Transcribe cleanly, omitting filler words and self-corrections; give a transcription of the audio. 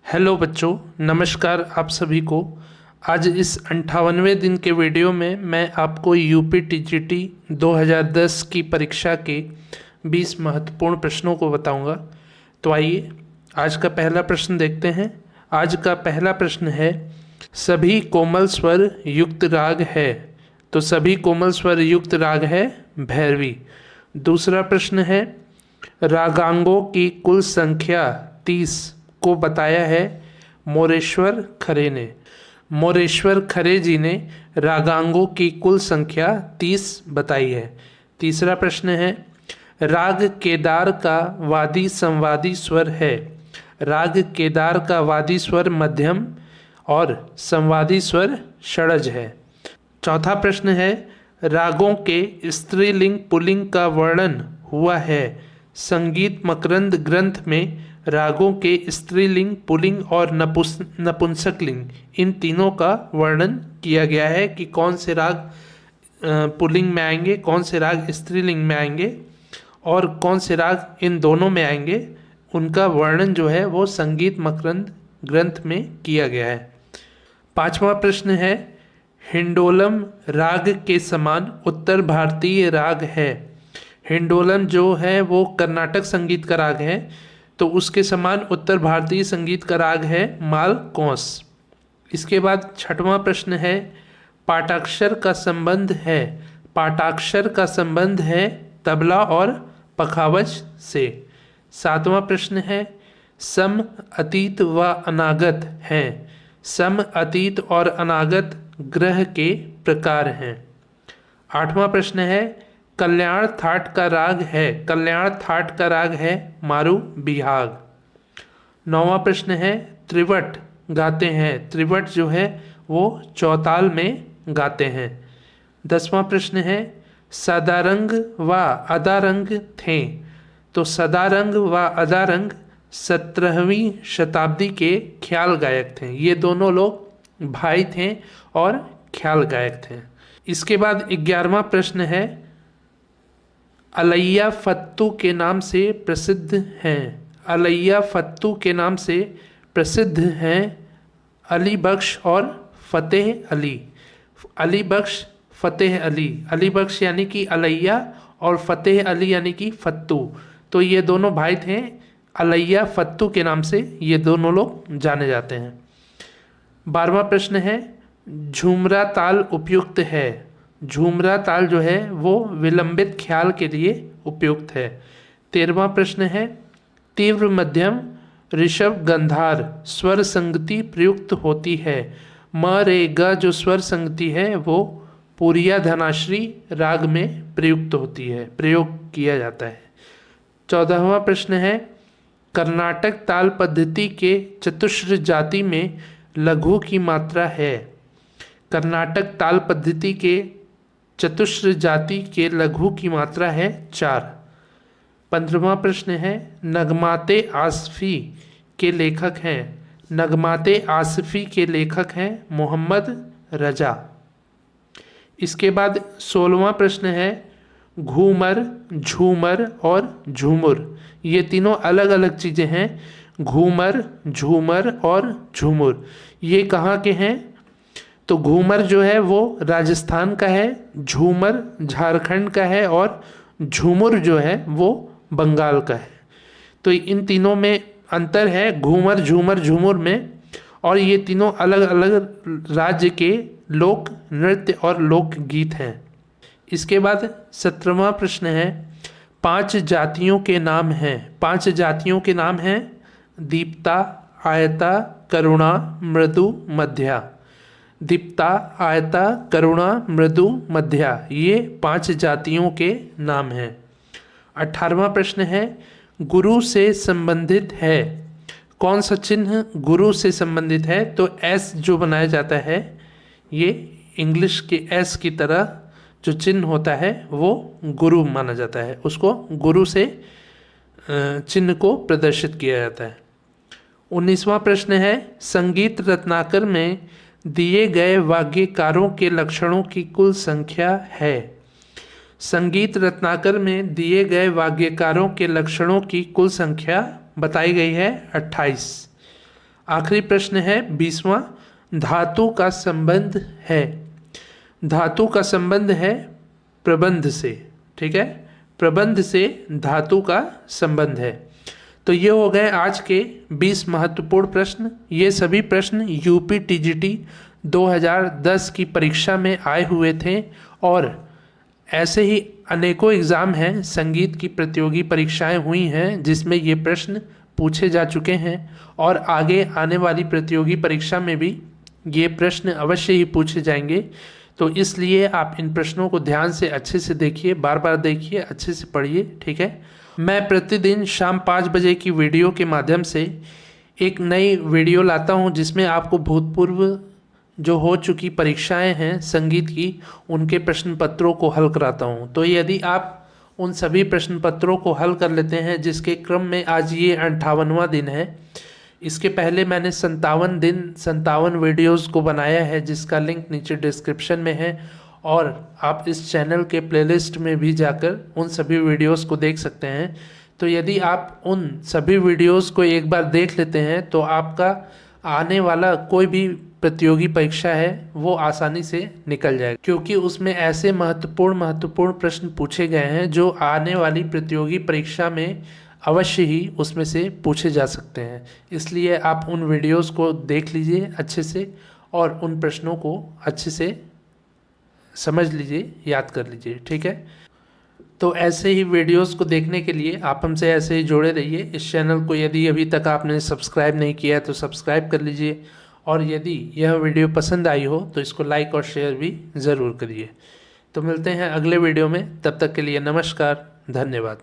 Hello बच्चों, नमस्कार आप सभी को। आज इस 58वें दिन के वीडियो में मैं आपको यूपी टीजीटी 2010 की परीक्षा के 20 महत्वपूर्ण प्रश्नों को बताऊंगा। तो आइए आज का पहला प्रश्न देखते हैं। आज का पहला प्रश्न है, सभी कोमल स्वर युक्त राग है। तो सभी कोमल स्वर युक्त राग है भैरवी। दूसरा प्रश्न है, रागांगों की कुल संख्या 30 को बताया है मोरेश्वर खरे ने। मोरेश्वर खरे जी ने रागांगों की कुल संख्या 30 बताई है। तीसरा प्रश्न है, राग केदार का वादी संवादी स्वर है। राग केदार का वादी स्वर मध्यम और संवादी स्वर षड्ज है। चौथा प्रश्न है, रागों के स्त्रीलिंग पुल्लिंग का वर्णन हुआ है। संगीत मकरंद ग्रंथ में रागों के स्त्रीलिंग पुल्लिंग और नपुंसकलिंग इन तीनों का वर्णन किया गया है कि कौन से राग पुल्लिंग में आएंगे, कौन से राग स्त्रीलिंग में आएंगे और कौन से राग इन दोनों में आएंगे। उनका वर्णन जो है वो संगीत मकरंद ग्रंथ में किया गया है। पांचवा प्रश्न है, हिंडोलम राग के समान उत्तर भारतीय राग है। हिंडोलम जो है वो कर्नाटक संगीत का राग है, तो उसके समान उत्तर भारतीय संगीत का राग है मालकोंस। इसके बाद छठवां प्रश्न है, पाठाक्षर का संबंध है। पाठाक्षर का संबंध है तबला और पखावज से। सातवां प्रश्न है, सम अतीत व अनागत हैं। सम अतीत और अनागत ग्रह के प्रकार हैं। आठवां प्रश्न है, कल्याण थाट का राग है। कल्याण थाट का राग है मारू बिहाग। नौवां प्रश्न है, त्रिवट गाते हैं। त्रिवट जो है वो चौताल में गाते हैं। 10वां प्रश्न है, सदारंग व अदारंग थे। तो सदारंग व अदारंग 17वीं शताब्दी के ख्याल गायक थे। ये दोनों लोग भाई थे और ख्याल गायक थे। इसके बाद 11वां प्रश्न है, अलैया फत्तू के नाम से प्रसिद्ध हैं। अलैया फत्तू के नाम से प्रसिद्ध हैं अली बख्श और फतेह अली। अली बख्श फतेह अली। अली बख्श यानी कि अलैया और फतेह अली यानी कि फत्तू। तो ये दोनों भाई थे। अलैया फत्तू के नाम से ये दोनों लोग जाने जाते हैं। 12वां प्रश्न है, झूमरा ताल उपयुक्त है। झूमरा ताल जो है वो विलंबित ख्याल के लिए उपयुक्त है। 13वां प्रश्न है, तीव्र मध्यम ऋषभ गंधार स्वर संगति प्रयुक्त होती है। म रे ग जो स्वर संगति है वो पूरिया धनाश्री राग में प्रयुक्त होती है, प्रयोग किया जाता है। 14वां प्रश्न है, कर्नाटक ताल पद्धति के चतुश्र जाति में लघु की मात्रा है। कर्नाटक ताल पद्धति के चतुश्र जाति के लघु की मात्रा है 4। 15वां प्रश्न है, नगमाते आसफी के लेखक हैं। नगमाते आसफी के लेखक हैं मोहम्मद रजा। इसके बाद 16वां प्रश्न है, घूमर झूमर और झूमुर ये तीनों अलग अलग चीज़ें हैं। घूमर झूमर और झूमुर ये कहाँ के हैं? तो घूमर जो है वो राजस्थान का है, झूमर झारखंड का है और झूमुर जो है वो बंगाल का है। तो इन तीनों में अंतर है घूमर झूमर झूमुर में, और ये तीनों अलग अलग राज्य के लोक नृत्य और लोक गीत हैं। इसके बाद 17वां प्रश्न है, 5 जातियों के नाम हैं। 5 जातियों के नाम हैं दीप्ता, आयता, करुणा, मृदु, मध्या। दीप्ता, आयता, करुणा, मृदु, मध्या ये 5 जातियों के नाम हैं। 18वां प्रश्न है, गुरु से संबंधित है। कौन सा चिन्ह गुरु से संबंधित है? तो एस जो बनाया जाता है ये इंग्लिश के एस की तरह जो चिन्ह होता है वो गुरु माना जाता है। उसको गुरु से चिन्ह को प्रदर्शित किया जाता है। 19वां प्रश्न है, संगीत रत्नाकर में दिए गए वाग्यकारों के लक्षणों की कुल संख्या है। संगीत रत्नाकर में दिए गए वाग्यकारों के लक्षणों की कुल संख्या बताई गई है 28। आखिरी प्रश्न है 20वां, धातु का संबंध है। धातु का संबंध है प्रबंध से। ठीक है, प्रबंध से धातु का संबंध है। तो ये हो गए आज के 20 महत्वपूर्ण प्रश्न। ये सभी प्रश्न यूपी टीजीटी 2010 की परीक्षा में आए हुए थे और ऐसे ही अनेकों एग्ज़ाम हैं, संगीत की प्रतियोगी परीक्षाएं हुई हैं जिसमें ये प्रश्न पूछे जा चुके हैं और आगे आने वाली प्रतियोगी परीक्षा में भी ये प्रश्न अवश्य ही पूछे जाएंगे। तो इसलिए आप इन प्रश्नों को ध्यान से अच्छे से देखिए, बार बार देखिए, अच्छे से पढ़िए। ठीक है, मैं प्रतिदिन शाम 5 बजे की वीडियो के माध्यम से एक नई वीडियो लाता हूं जिसमें आपको भूतपूर्व जो हो चुकी परीक्षाएं हैं संगीत की, उनके प्रश्न पत्रों को हल कराता हूं। तो यदि आप उन सभी प्रश्न पत्रों को हल कर लेते हैं, जिसके क्रम में आज ये 58वां दिन है, इसके पहले मैंने 57 वीडियोस को बनाया है जिसका लिंक नीचे डिस्क्रिप्शन में है और आप इस चैनल के प्लेलिस्ट में भी जाकर उन सभी वीडियोस को देख सकते हैं। तो यदि आप उन सभी वीडियोस को एक बार देख लेते हैं तो आपका आने वाला कोई भी प्रतियोगी परीक्षा है वो आसानी से निकल जाएगा, क्योंकि उसमें ऐसे महत्वपूर्ण प्रश्न पूछे गए हैं जो आने वाली प्रतियोगी परीक्षा में अवश्य ही उसमें से पूछे जा सकते हैं। इसलिए आप उन वीडियोस को देख लीजिए अच्छे से और उन प्रश्नों को अच्छे से समझ लीजिए, याद कर लीजिए। ठीक है, तो ऐसे ही वीडियोस को देखने के लिए आप हमसे ऐसे ही जुड़े रहिए। इस चैनल को यदि अभी तक आपने सब्सक्राइब नहीं किया है तो सब्सक्राइब कर लीजिए और यदि यह वीडियो पसंद आई हो तो इसको लाइक और शेयर भी ज़रूर करिए। तो मिलते हैं अगले वीडियो में, तब तक के लिए नमस्कार, धन्यवाद।